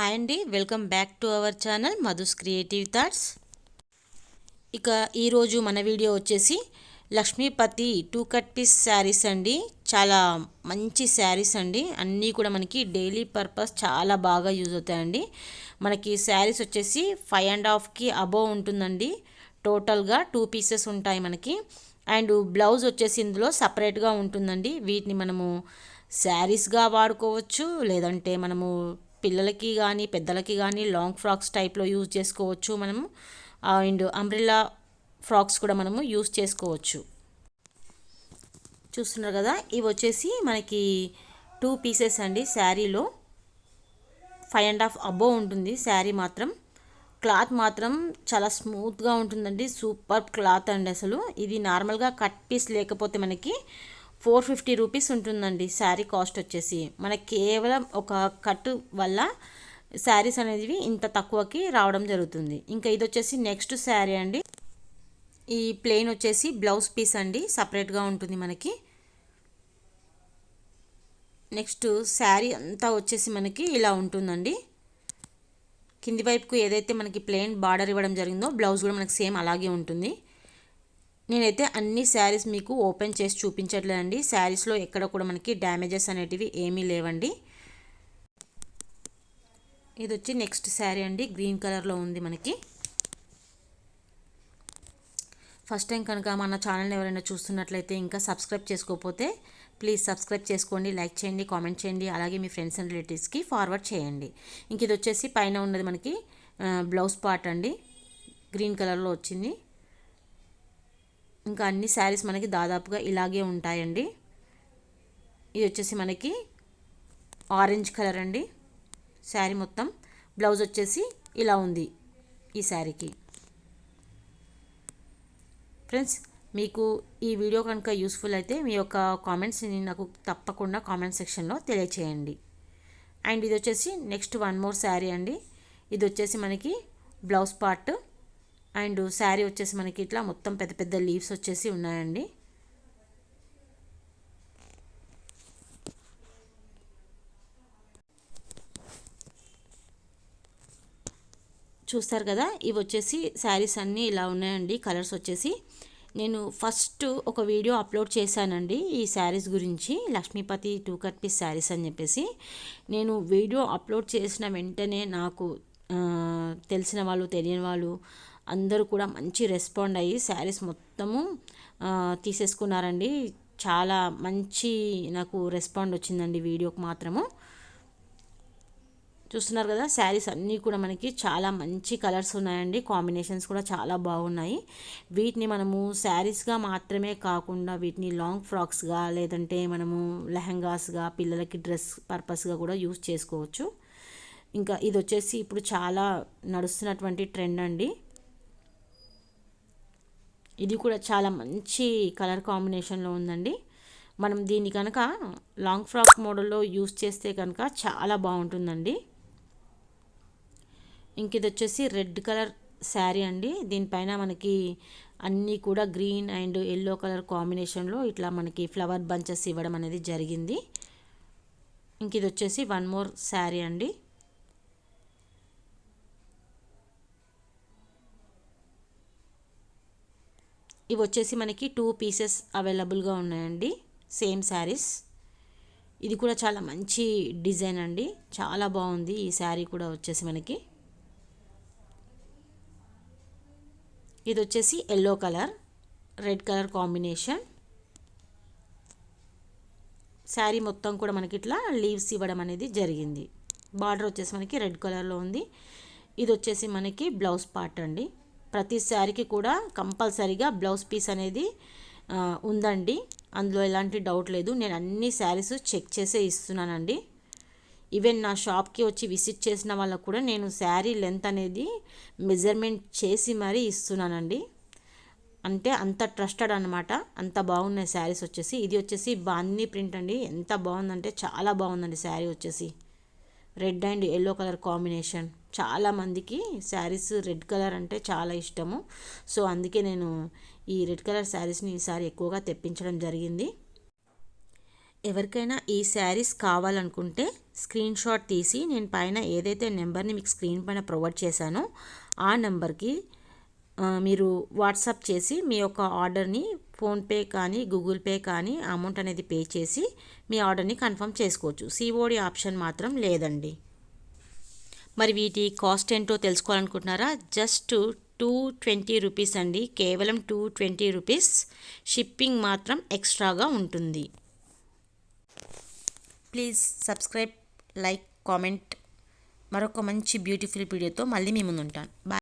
Hi అండి, welcome back to our channel Madhu's creative thoughts. ఇక ఈరోజు మన వీడియో వచ్చేసి లక్ష్మీపతి 2 కట్ పీస్ శారీస్ అండి. చాలా మంచి శారీస్ అండి. అన్నీ కూడా మనకి డైలీ పర్పస్ చాలా బాగా యూజ్ అవుతాయండి. మనకి శారీస్ వచ్చేసి 5.5కి అబోవ్ ఉంటుందండి. టోటల్గా 2 పీసెస్ ఉంటాయి మనకి. అండ్ బ్లౌజ్ వచ్చేసి ఇందులో సపరేట్గా ఉంటుందండి. వీటిని మనము శారీస్గా వాడుకోవచ్చు, లేదంటే మనము పిల్లలకి కానీ పెద్దలకి కానీ లాంగ్ ఫ్రాక్స్ టైప్లో యూజ్ చేసుకోవచ్చు మనము. అండ్ అంబ్రెల్లా ఫ్రాక్స్ కూడా మనము యూజ్ చేసుకోవచ్చు. చూస్తున్నారు కదా, ఇవి వచ్చేసి మనకి 2 పీసెస్ అండి. శారీలో 5.5 అబోవ్ ఉంటుంది శారీ మాత్రం. క్లాత్ మాత్రం చాలా స్మూత్గా ఉంటుందండి. సూపర్ క్లాత్ అండి అసలు. ఇది నార్మల్గా కట్ పీస్ లేకపోతే మనకి 450 రూపీస్ ఉంటుందండి శారీ కాస్ట్ వచ్చేసి. మనకి కేవలం ఒక కట్ వల్ల శారీస్ అనేవి ఇంత తక్కువకి రావడం జరుగుతుంది. ఇంకా ఇది వచ్చేసి నెక్స్ట్ శారీ అండి. ఈ ప్లెయిన్ వచ్చేసి బ్లౌజ్ పీస్ అండి, సపరేట్గా ఉంటుంది మనకి. నెక్స్ట్ శారీ అంతా వచ్చేసి మనకి ఇలా ఉంటుందండి. కింది వైపుకు ఏదైతే మనకి ప్లెయిన్ బార్డర్ ఇవ్వడం జరిగిందో బ్లౌజ్ కూడా మనకి సేమ్ అలాగే ఉంటుంది. నేనైతే అన్ని శారీస్ మీకు ఓపెన్ చేసి చూపించట్లేదండి. శారీస్లో ఎక్కడ కూడా మనకి డ్యామేజెస్ అనేటివి ఏమీ లేవండి. ఇది వచ్చి నెక్స్ట్ శారీ అండి, గ్రీన్ కలర్లో ఉంది మనకి. ఫస్ట్ టైం కనుక మన ఛానల్ని ఎవరైనా చూస్తున్నట్లయితే ఇంకా సబ్స్క్రైబ్ చేసుకోకపోతే ప్లీజ్ సబ్స్క్రైబ్ చేసుకోండి, లైక్ చేయండి, కామెంట్ చేయండి, అలాగే మీ ఫ్రెండ్స్ అండ్ రిలేటివ్స్కి ఫార్వర్డ్ చేయండి. ఇంక ఇది వచ్చేసి పైన ఉన్నది మనకి బ్లౌజ్ పార్ట్ అండి, గ్రీన్ కలర్లో వచ్చింది. ఇంకా అన్ని శారీస్ మనకి దాదాపుగా ఇలాగే ఉంటాయండి. ఇది వచ్చేసి మనకి ఆరెంజ్ కలర్ అండి శారీ మొత్తం. బ్లౌజ్ వచ్చేసి ఇలా ఉంది ఈ శారీకి. ఫ్రెండ్స్, మీకు ఈ వీడియో కనుక యూస్ఫుల్ అయితే మీ యొక్క కామెంట్స్ని నాకు తప్పకుండా కామెంట్ సెక్షన్లో తెలియచేయండి. అండ్ ఇది వచ్చేసి నెక్స్ట్ వన్ మోర్ శారీ అండి. ఇది వచ్చేసి మనకి బ్లౌజ్ పార్ట్. అండ్ శారీ వచ్చేసి మనకి ఇట్లా మొత్తం పెద్ద పెద్ద లీవ్స్ వచ్చేసి ఉన్నాయండి. చూస్తారు కదా, ఇవి వచ్చేసి శారీస్ అన్నీ ఇలా ఉన్నాయండి. కలర్స్ వచ్చేసి నేను ఫస్ట్ ఒక వీడియో అప్లోడ్ చేశానండి ఈ శారీస్ గురించి, లక్ష్మీపతి 2 కట్ పీస్ శారీస్ అని చెప్పేసి. నేను వీడియో అప్లోడ్ చేసిన వెంటనే నాకు తెలిసిన వాళ్ళు తెలియని వాళ్ళు అందరూ కూడా మంచి రెస్పాండ్ అయ్యి శారీస్ మొత్తము తీసేసుకున్నారండి. చాలా మంచి నాకు రెస్పాండ్ వచ్చిందండి వీడియోకి మాత్రము. చూస్తున్నారు కదా, శారీస్ అన్నీ కూడా మనకి చాలా మంచి కలర్స్ ఉన్నాయండి. కాంబినేషన్స్ కూడా చాలా బాగున్నాయి. వీటిని మనము శారీస్గా మాత్రమే కాకుండా వీటిని లాంగ్ ఫ్రాక్స్గా, లేదంటే మనము లెహంగాస్గా, పిల్లలకి డ్రెస్ పర్పస్గా కూడా యూజ్ చేసుకోవచ్చు. ఇంకా ఇది వచ్చేసి ఇప్పుడు చాలా నడుస్తున్నటువంటి ట్రెండ్ అండి. ఇది కూడా చాలా మంచి కలర్ కాంబినేషన్లో ఉందండి. మనం దీన్ని కనుక లాంగ్ ఫ్రాక్ మోడల్లో యూజ్ చేస్తే కనుక చాలా బాగుంటుందండి. ఇంక ఇది వచ్చేసి రెడ్ కలర్ శారీ అండి. దీనిపైన మనకి అన్నీ కూడా గ్రీన్ అండ్ ఎల్లో కలర్ కాంబినేషన్లో ఇట్లా మనకి ఫ్లవర్ బంచెస్ ఇవ్వడం అనేది జరిగింది. ఇంక ఇది వచ్చేసి వన్ మోర్ శారీ అండి. ఇవి వచ్చేసి మనకి 2 పీసెస్ అవైలబుల్గా ఉన్నాయండి, సేమ్ శారీస్. ఇది కూడా చాలా మంచి డిజైన్ అండి, చాలా బాగుంది ఈ శారీ కూడా వచ్చేసి మనకి. ఇది వచ్చేసి yellow colour, red colour combination. Sari మొత్తం కూడా మనకి ఇట్లా లీవ్స్ ఇవ్వడం అనేది జరిగింది. బార్డర్ వచ్చేసి మనకి రెడ్ కలర్లో ఉంది. ఇది వచ్చేసి మనకి బ్లౌజ్ పార్ట్ అండి. ప్రతి శారీకి కూడా కంపల్సరీగా బ్లౌజ్ పీస్ అనేది ఉందండి, అందులో ఎలాంటి డౌట్ లేదు. నేను అన్ని శారీస్ చెక్ చేసే ఇస్తున్నానండి. ఈవెన్ నా షాప్కి వచ్చి విజిట్ చేసిన వాళ్ళకు కూడా నేను శారీ లెంత్ అనేది మెజర్మెంట్ చేసి మరీ ఇస్తున్నానండి. అంటే అంత ట్రస్టెడ్ అనమాట, అంత బాగున్నాయి శారీస్ వచ్చేసి. ఇది వచ్చేసి బాందిని ప్రింట్ అండి. ఎంత బాగుందంటే చాలా బాగుందండి శారీ వచ్చేసి. Red and yellow colour combination. చాలామందికి శారీస్ రెడ్ కలర్ అంటే చాలా ఇష్టము. సో అందుకే నేను ఈ రెడ్ కలర్ శారీస్ని ఈసారి ఎక్కువగా తెప్పించడం జరిగింది. ఎవరికైనా ఈ శారీస్ కావాలనుకుంటే స్క్రీన్ షాట్ తీసి నేను పైన ఏదైతే నెంబర్ని మీకు స్క్రీన్ పైన ప్రొవైడ్ చేశానో ఆ నెంబర్కి మీరు వాట్సాప్ చేసి మీ యొక్క ఆర్డర్ని ఫోన్పే కానీ గూగుల్ పే కానీ అమౌంట్ అనేది పే చేసి మీ ఆర్డర్ని కన్ఫర్మ్ చేసుకోవచ్చు. సిఓడి ఆప్షన్ మాత్రం లేదండి. మరి వీటి కాస్ట్ ఏంటో తెలుసుకోవాలనుకుంటున్నారా? జస్ట్ 220 రూపీస్ అండి. కేవలం 220 రూపీస్. షిప్పింగ్ మాత్రం ఎక్స్ట్రాగా ఉంటుంది. Please subscribe, like, comment. మరొక మంచి బ్యూటిఫుల్ వీడియోతో మళ్ళీ మీ ముందు ఉంటాను. బాయ్.